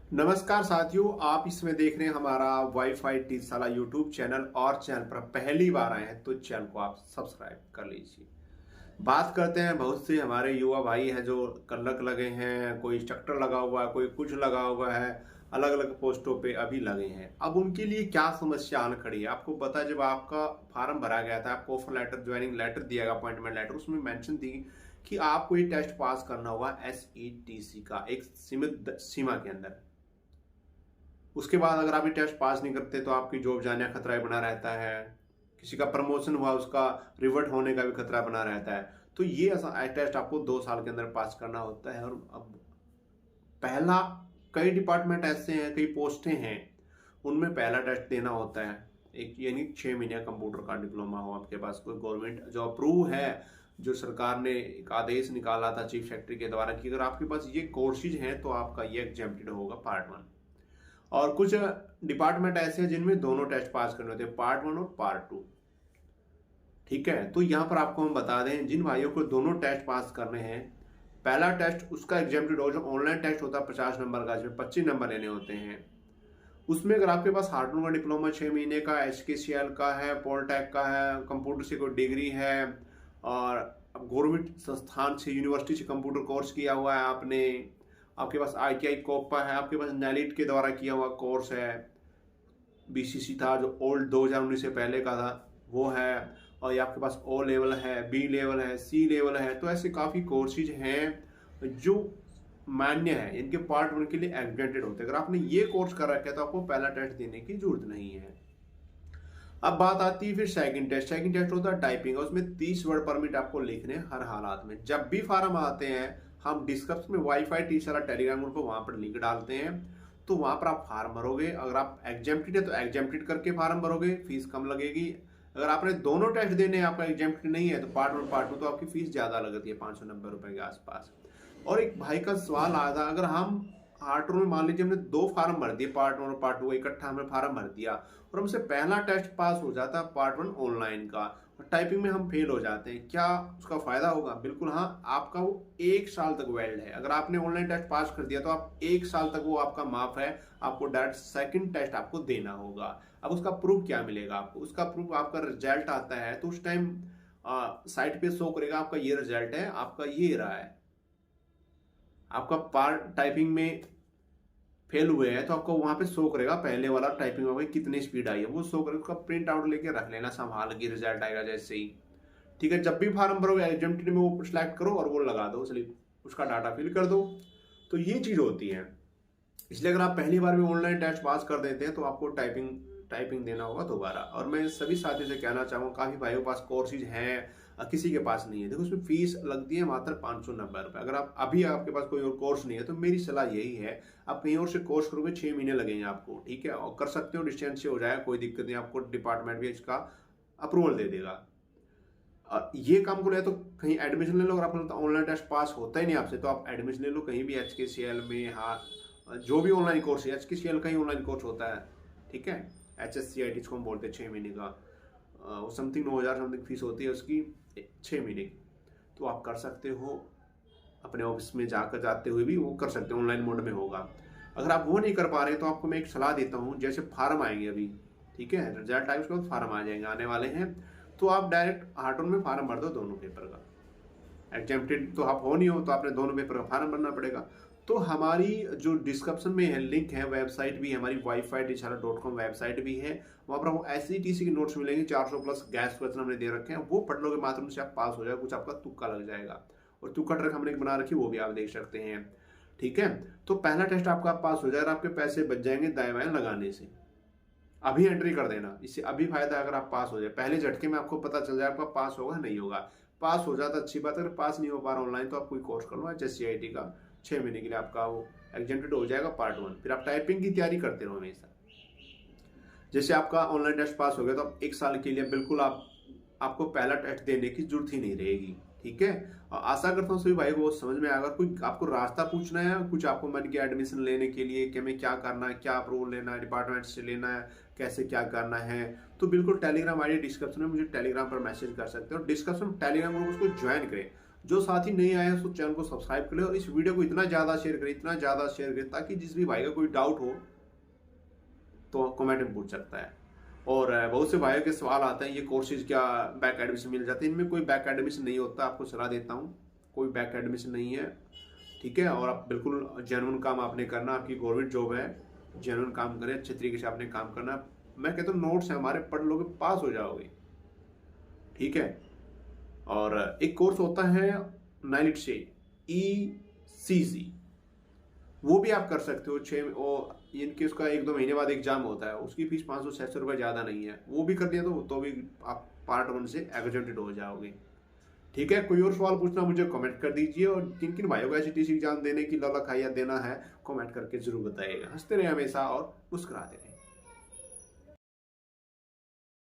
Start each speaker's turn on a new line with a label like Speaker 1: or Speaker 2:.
Speaker 1: नमस्कार साथियों, आप इसमें देख रहे हैं हमारा वाईफाई टीसाला यूट्यूब चैनल और चैनल पर पहली बार आए हैं तो चैनल को आप सब्सक्राइब कर लीजिए। बात करते हैं, बहुत से हमारे युवा भाई हैं जो कलक लगे हैं, कोई इंस्ट्रक्टर लगा हुआ है, कोई कुछ लगा हुआ है, अलग अलग पोस्टों पे अभी लगे हैं। अब उनके लिए क्या समस्या आन खड़ी है? आपको पता है, जब आपका फॉर्म भरा गया था, आपको ऑफर लेटर, ज्वाइनिंग लेटर दिया गया, अपॉइंटमेंट लेटर, उसमें मेंशन थी कि आपको ये टेस्ट पास करना होगा SETC का एक सीमित सीमा के अंदर। उसके बाद अगर आप ये टेस्ट पास नहीं करते तो आपकी जॉब जाने का खतरा बना रहता है। किसी का प्रमोशन हुआ, उसका रिवर्ट होने का भी खतरा बना रहता है। तो ये टेस्ट आपको 2 साल के अंदर पास करना होता है। और अब पहला, कई डिपार्टमेंट ऐसे हैं, कई पोस्टें हैं, उनमें पहला टेस्ट देना होता है। एक यानी 6 महीने कंप्यूटर का डिप्लोमा हो आपके पास, कोई गवर्नमेंट जो अप्रूव है, जो सरकार ने एक आदेश निकाला था चीफ सेक्रेटरी के द्वारा कि अगर आपके पास ये कोर्सेज हैं तो आपका ये एग्जेम्प्टेड होगा पार्ट 1। और कुछ डिपार्टमेंट ऐसे हैं जिनमें दोनों टेस्ट पास करने होते हैं, पार्ट 1 और पार्ट 2। ठीक है, तो यहां पर आपको हम बता दें, जिन भाइयों को दोनों टेस्ट पास करने हैं, पहला टेस्ट उसका एग्जेम्प्टेड हो, जो ऑनलाइन टेस्ट होता है 50 नंबर का, जिसमें 25 नंबर लेने होते हैं। उसमें अगर आपके पास हार्डवेयर का डिप्लोमा 6 महीने का, HKCL का है, पॉलिटेक का है, कंप्यूटर से कोई डिग्री है, और गवर्नमेंट संस्थान से, यूनिवर्सिटी से कंप्यूटर कोर्स किया हुआ है आपने, आपके पास ITI कोपा है, आपके पास NELIT के द्वारा किया हुआ कोर्स है, BCC था जो ओल्ड 2019 से पहले का था वो है, और ये आपके पास O लेवल है, B लेवल है, C लेवल है। तो ऐसे काफ़ी कोर्सेज हैं जो मान्य है, इनके पार्ट 1 के लिए एग्जेम्प्टेड होते हैं। अगर आपने ये कोर्स कर रखा है तो आपको पहला टेस्ट देने की जरूरत नहीं है। अब बात आती है फिर सेकंड टेस्ट। सेकंड टेस्ट होता है टाइपिंग, उसमें 30 वर्ड परमिट आपको लिखने हर हालात में। जब भी फार्म आते हैं, हम डिस्क्रिप्शन में वाईफाई टीचर टेलीग्राम ग्रुप, वहां पर लिंक डालते हैं, तो वहां पर आप फार्म भरोगे। अगर आप एग्जेम्प्टेड है तो एग्जेम्प्टेड करके फार्म भरोगे, फीस कम लगेगी। अगर आपने दोनों टेस्ट देने, आपका एग्जेम्प्टेड नहीं है, तो पार्ट 1 पार्ट 2, तो आपकी फीस ज्यादा लगती है, 590 रुपए के आसपास। और एक भाई का सवाल आया था, अगर हम आर्ट में मान लीजिए हमने 2 फार्म भर दिए, पार्ट 1 और पार्ट 2 इकट्ठा हमने फार्म भर दिया, और हमसे पहला टेस्ट पास हो जाता है पार्ट 1 ऑनलाइन का, और टाइपिंग में हम फेल हो जाते हैं, क्या उसका फायदा होगा? बिल्कुल हाँ, आपका वो 1 साल तक वैलिड है। अगर आपने ऑनलाइन टेस्ट पास कर दिया तो आप 1 साल तक वो आपका माफ है, आपको डायरेक्ट सेकंड टेस्ट आपको देना होगा। अब उसका प्रूफ क्या मिलेगा आपको? उसका प्रूफ, आपका रिजल्ट आता है तो उस टाइम साइट पे शो करेगा आपका ये रिजल्ट है, आपका ये रहा है। आपका पार्ट टाइपिंग में फेल हुए हैं तो आपको वहां पे शो करेगा, पहले वाला टाइपिंग में कितनी स्पीड आई है वो शो करेगा। उसका प्रिंट आउट लेके रख लेना संभाल के, रिजल्ट आएगा जैसे ही। ठीक है, जब भी फार्म भरोगे एग्जेम्प्टेड में वो सिलेक्ट करो और वो लगा दो स्लिप, उसका डाटा फिल कर दो। तो ये चीज होती है। इसलिए अगर आप पहली बार में ऑनलाइन टेस्ट पास कर देते हैं तो आपको टाइपिंग देना होगा दोबारा। और मैं सभी साथियों से कहना चाहूंगा, काफी भाइयों के पास कोर्सेज हैं, किसी के पास नहीं है, देखो उसमें फीस लगती है मात्र 590 रुपए। अगर आप अभी आपके पास कोई और कोर्स नहीं है तो मेरी सलाह यही है, आप कहीं और से कोर्स करोगे, 6 महीने लगेंगे आपको। ठीक है, और कर सकते हो, डिस्टेंस से हो जाएगा, कोई दिक्कत नहीं, आपको डिपार्टमेंट भी इसका अप्रूवल दे देगा। ये काम को ले तो कहीं एडमिशन ले लो। अगर आपको ऑनलाइन टेस्ट पास होता ही नहीं आपसे तो आप एडमिशन ले लो कहीं भी, HKCL में, हाँ जो भी ऑनलाइन कोर्स है, HKCL का ही ऑनलाइन कोर्स होता है। ठीक है, HSCIT जिसको हम बोलते हैं, 6 महीने का, वो समथिंग 9,000 समथिंग फीस होती है उसकी, 6 महीने की। तो आप कर सकते हो, अपने ऑफिस में जाते हुए भी वो कर सकते हो, ऑनलाइन मोड में होगा। अगर आप वो नहीं कर पा रहे तो आपको मैं एक सलाह देता हूँ, जैसे फार्म आएंगे अभी, ठीक है, रिजल्ट आए उसके बाद फार्म आ जाएंगे, आने वाले हैं, तो आप डायरेक्ट हार्टोन में फार्म भर दो दोनों पेपर का। एग्जेम्प्टेड तो आप हो नहीं हो तो आपने दोनों पेपर का फार्म भरना पड़ेगा। तो हमारी जो डिस्क्रिप्शन में है लिंक है, वेबसाइट भी है हमारी, wifi.com वेबसाइट भी है, वहां पर आपको SETC के नोट्स मिलेंगे, 400 प्लस गैस क्वेश्चन हमने दे रखे हैं, वो पढ़ लो के माध्यम से आप पास हो जाएगा। कुछ आपका तुक्का लग जाएगा, और तुक्का ट्रक हमने बना रखी, वो भी आप देख सकते हैं। ठीक है, तो पहला टेस्ट आपका पास हो जाएगा, आपके पैसे बच जाएंगे दाएं बाएं लगाने से। अभी एंट्री कर देना, इससे अभी फायदा है। अगर आप पास हो जाए, पहले झटके में आपको पता चल जाए आपका पास होगा नहीं होगा। पास हो जाता अच्छी बात, अगर पास नहीं हो पा रहा ऑनलाइन तो आप कोई कोर्स कर लो HSCIT का, 6 महीने के लिए आपका वो एग्जेम्प्टेड हो जाएगा पार्ट 1। फिर आप टाइपिंग की तैयारी करते रहो हमेशा। जैसे आपका ऑनलाइन टेस्ट पास हो गया तो आप 1 साल के लिए बिल्कुल आपको पहला टेस्ट देने की जरूरत ही नहीं रहेगी। ठीक है, और आशा करता हूँ सभी भाई को समझ में आएगा। कोई आपको रास्ता पूछना है, कुछ आपको मन की एडमिशन लेने के लिए कि हमें क्या करना है, क्या अप्रूवल लेना है, डिपार्टमेंट से लेना है, कैसे क्या करना है, तो बिल्कुल टेलीग्राम ID डिस्क्रिप्शन में मुझे टेलीग्राम पर मैसेज कर सकते हो। डिस्क्रिप्शन टेलीग्राम ग्रुप उसको ज्वाइन करें। जो साथी नहीं आए हैं उस चैनल को सब्सक्राइब कर ले और इस वीडियो को इतना ज़्यादा शेयर करें, इतना ज़्यादा शेयर करें, ताकि जिस भी भाई का कोई डाउट हो तो कमेंट में पूछ सकता है। और बहुत से भाइयों के सवाल आते हैं ये कोर्सेज क्या बैक एडमिशन मिल जाते हैं? इनमें कोई बैक एडमिशन नहीं होता, आपको सलाह देता हूँ, कोई बैक एडमिशन नहीं है, ठीक है। और आप बिल्कुल जेन्युइन काम आपने करना, आपकी गवर्नमेंट जॉब है, जेन्युइन काम करें, अच्छे तरीके से आपने काम करना। मैं कहता हूँ नोट्स है हमारे, पढ़ लोगे पास हो जाओगे, ठीक है। और एक कोर्स होता है नाइलिट से ECC, वो भी आप कर सकते हो। इनके उसका 1-2 महीने बाद एग्जाम होता है, उसकी फीस 500-600 रुपये ज़्यादा नहीं है, वो भी कर लिया तो भी आप पार्ट 1 से एग्जेंटेड हो जाओगे, ठीक है। कोई और सवाल पूछना मुझे कमेंट कर दीजिए, और किन किन भाइयों को STC एग्जाम देने की ललक है या देना है कमेंट करके जरूर बताइएगा। हंसते रहे हमेशा और मुस्कुराते रहे।